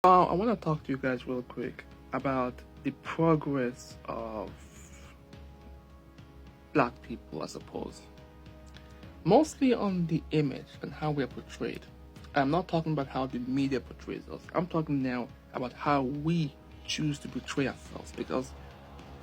I want to talk to you guys real quick about the progress of black people, I suppose. Mostly on the image and how we are portrayed. I'm not talking about how the media portrays us. I'm talking now about how we choose to portray ourselves, because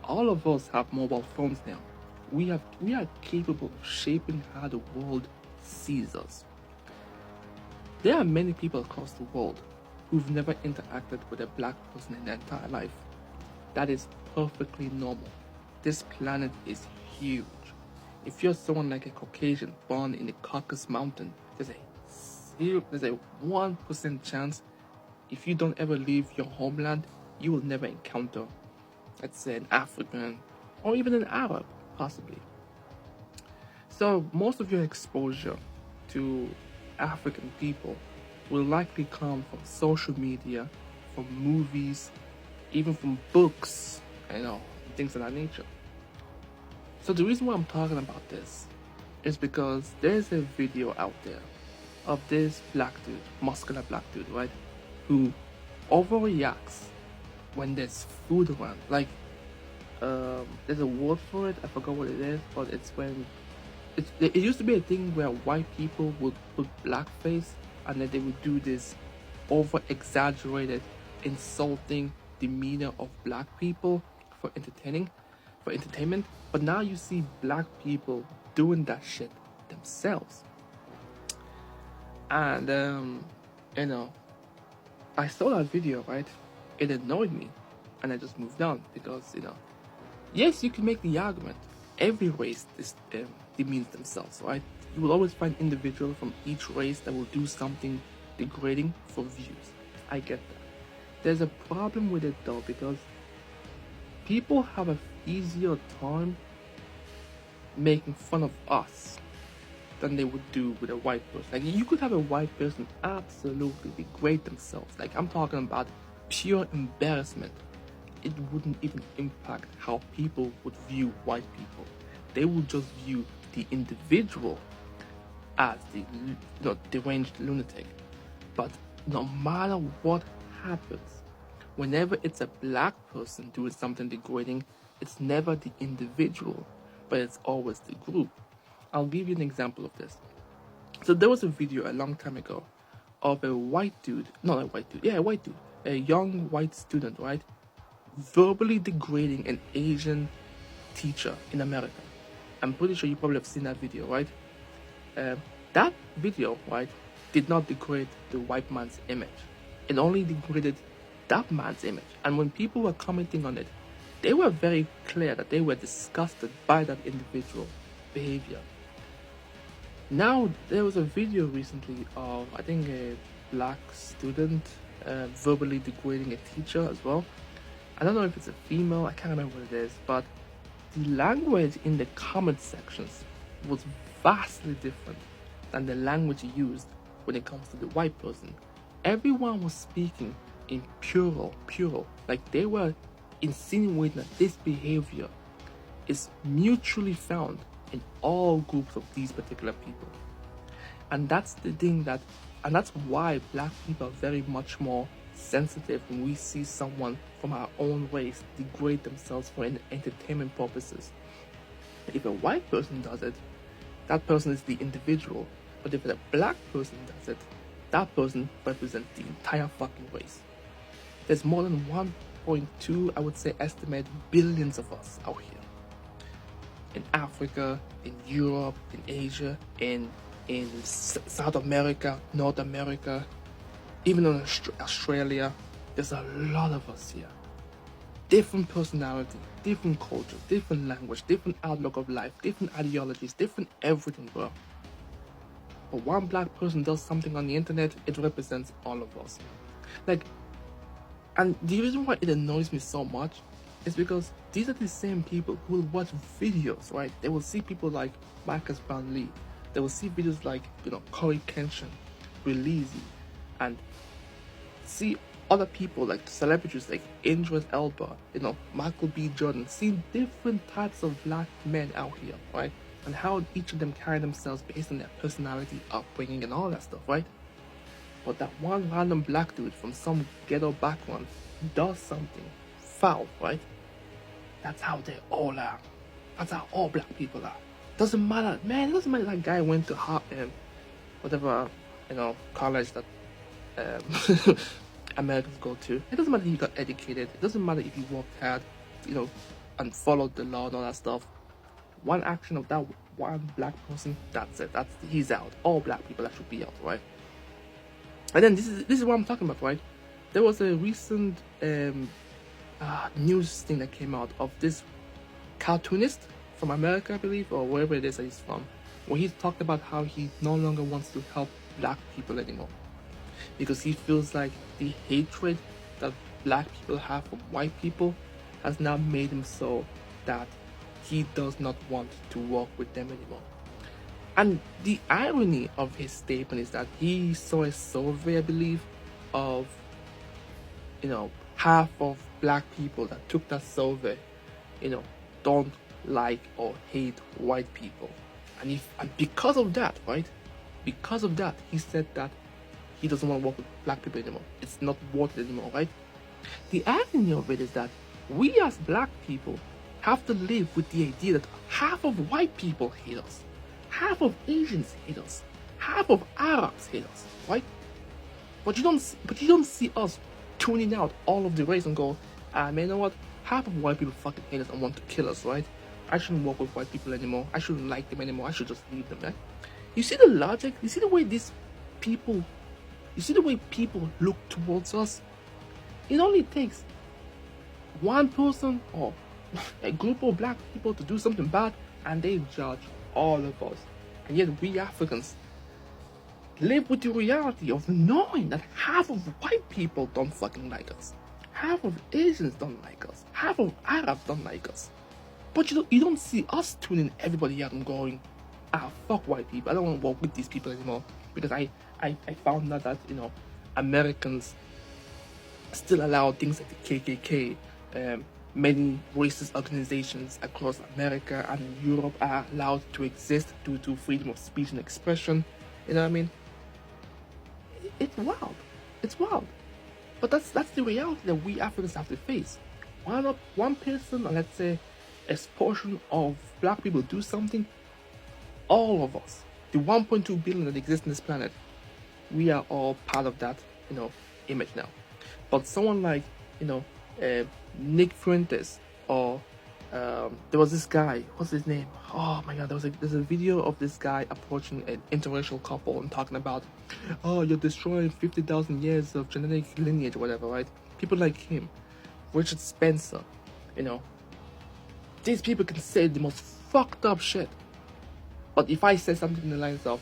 all of us have mobile phones now. We are capable of shaping how the world sees us. There are many people across the world who've never interacted with a black person in their entire life. That is perfectly normal. This planet is huge. If you're someone like a Caucasian born in the Caucasus Mountain, there's a 1% chance if you don't ever leave your homeland, you will never encounter, let's say, an African or even an Arab, possibly. So most of your exposure to African people will likely come from social media, from movies, even from books, things of that nature. So the reason why I'm talking about this is because there's a video out there of this black dude, muscular black dude, right, who overreacts when there's food around. Like, there's a word for it, I forgot what it is, but it's when it used to be a thing where white people would put blackface and then they would do this over exaggerated, insulting demeanor of black people for entertainment. But now you see black people doing that shit themselves. And I saw that video, right? It annoyed me, and I just moved on because yes, you can make the argument every race demeans themselves, right? You will always find individuals from each race that will do something degrading for views. I get that. There's a problem with it though, because people have an easier time making fun of us than they would do with a white person. Like, you could have a white person absolutely degrade themselves. Like, I'm talking about pure embarrassment. It wouldn't even impact how people would view white people. They would just view the individual as the deranged lunatic. But no matter what happens, whenever it's a black person doing something degrading, it's never the individual, but it's always the group. I'll give you an example of this. So there was a video a long time ago of a white dude, a young white student, right, verbally degrading an Asian teacher in America. I'm pretty sure you probably have seen that video, right? That video, right, did not degrade the white man's image. It only degraded that man's image. And when people were commenting on it, they were very clear that they were disgusted by that individual behavior. Now, there was a video recently of, I think, a black student verbally degrading a teacher as well. I don't know if it's a female, I can't remember what it is, but the language in the comment sections was vastly different than the language used when it comes to the white person. Everyone was speaking in plural, like they were insinuating that this behavior is mutually found in all groups of these particular people. And that's the thing and that's why black people are very much more sensitive when we see someone from our own race degrade themselves for entertainment purposes. If a white person does it, that person is the individual. But if a black person does it, that person represents the entire fucking race. There's more than 1.2, I would say, estimate billions of us out here. In Africa, in Europe, in Asia, in South America, North America, even in Australia. There's a lot of us here. Different personality, different culture, different language, different outlook of life, different ideologies, different everything, bro. But one black person does something on the internet, it represents all of us. Like, and the reason why it annoys me so much is because these are the same people who will watch videos, right? They will see people like Marcus Brownlee. They will see videos like, Corey Kenshin, Releasy, and see other people like celebrities like Idris Elba, Michael B. Jordan, see different types of black men out here, right? And how each of them carry themselves based on their personality, upbringing, and all that stuff, right? But that one random black dude from some ghetto background does something foul, right? That's how they all are. That's how all black people are. Doesn't matter, man. It doesn't matter that guy went to whatever, college that Americans go to. It doesn't matter if he got educated. It doesn't matter if he worked hard, and followed the law and all that stuff. One action of that one black person, that's it. He's out. All black people that should be out, right? And then this is what I'm talking about, right? There was a recent news thing that came out of this cartoonist from America, I believe, or wherever it is that he's from, where he talked about how he no longer wants to help black people anymore because he feels like the hatred that black people have for white people has now made him so that he does not want to work with them anymore. And the irony of his statement is that he saw a survey, I believe, of half of black people that took that survey, don't like or hate white people. And because of that, right? Because of that, he said that he doesn't want to work with black people anymore. It's not worth it anymore, right? The irony of it is that we as black people have to live with the idea that half of white people hate us, half of Asians hate us, half of Arabs hate us, right? But you don't see us tuning out all of the race and go, man, you know what? Half of white people fucking hate us and want to kill us, right? I shouldn't work with white people anymore. I shouldn't like them anymore. I should just leave them, right? You see the logic? You see the way people look towards us? It only takes one person or a group of black people to do something bad and they judge all of us. And yet we Africans live with the reality of knowing that half of white people don't fucking like us. Half of Asians don't like us. Half of Arabs don't like us. But you don't see us tuning everybody out and going, fuck white people. I don't want to work with these people anymore. Because I found out that, Americans still allow things like the KKK, many racist organizations across America and Europe are allowed to exist due to freedom of speech and expression. You know what I mean? It's wild. It's wild. But that's the reality that we Africans have to face. Why not one person, or let's say a portion of black people do something? All of us, the 1.2 billion that exists on this planet, we are all part of that, image now. But someone like, Nick Fuentes, or there was this guy, what's his name? Oh my god, there's a video of this guy approaching an interracial couple and talking about, oh, you're destroying 50,000 years of genetic lineage or whatever, right? People like him, Richard Spencer, these people can say the most fucked up shit. But if I say something in the lines of,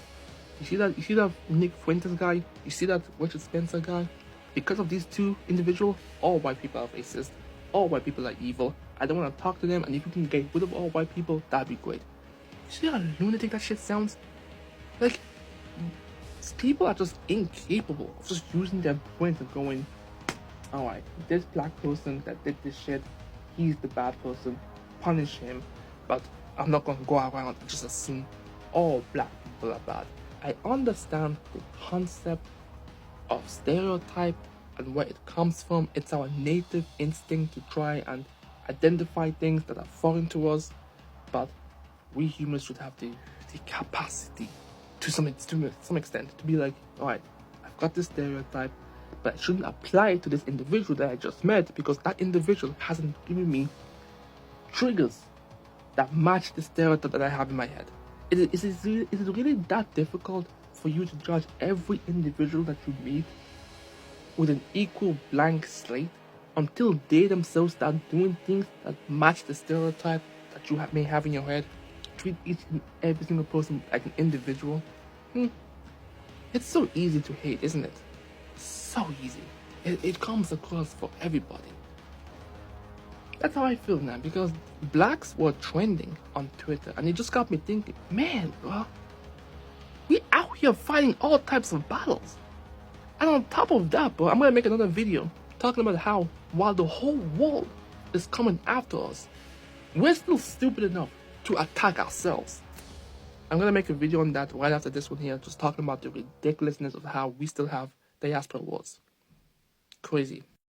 you see that Nick Fuentes guy, you see that Richard Spencer guy, because of these two individuals, all white people are racist, all white people are evil, I don't want to talk to them, and if you can get rid of all white people, that'd be great. You see how lunatic that shit sounds? Like, people are just incapable of just using their brains and going, alright, this black person that did this shit, he's the bad person, punish him, but I'm not going to go around and just assume all black people are bad. I understand the concept of stereotype and where it comes from. It's our native instinct to try and identify things that are foreign to us, but we humans should have the capacity to some extent to be like, alright, I've got this stereotype, but I shouldn't apply it to this individual that I just met because that individual hasn't given me triggers that match the stereotype that I have in my head. Is it really that difficult for you to judge every individual that you meet with an equal blank slate until they themselves start doing things that match the stereotype that you may have in your head? Treat each and every single person like an individual. It's so easy to hate, isn't it? So easy. It comes across for everybody. That's how I feel now, because blacks were trending on Twitter, and it just got me thinking, man, bro, we out here fighting all types of battles. And on top of that, bro, I'm gonna make another video talking about how while the whole world is coming after us, we're still stupid enough to attack ourselves. I'm gonna make a video on that right after this one here, just talking about the ridiculousness of how we still have diaspora wars. Crazy.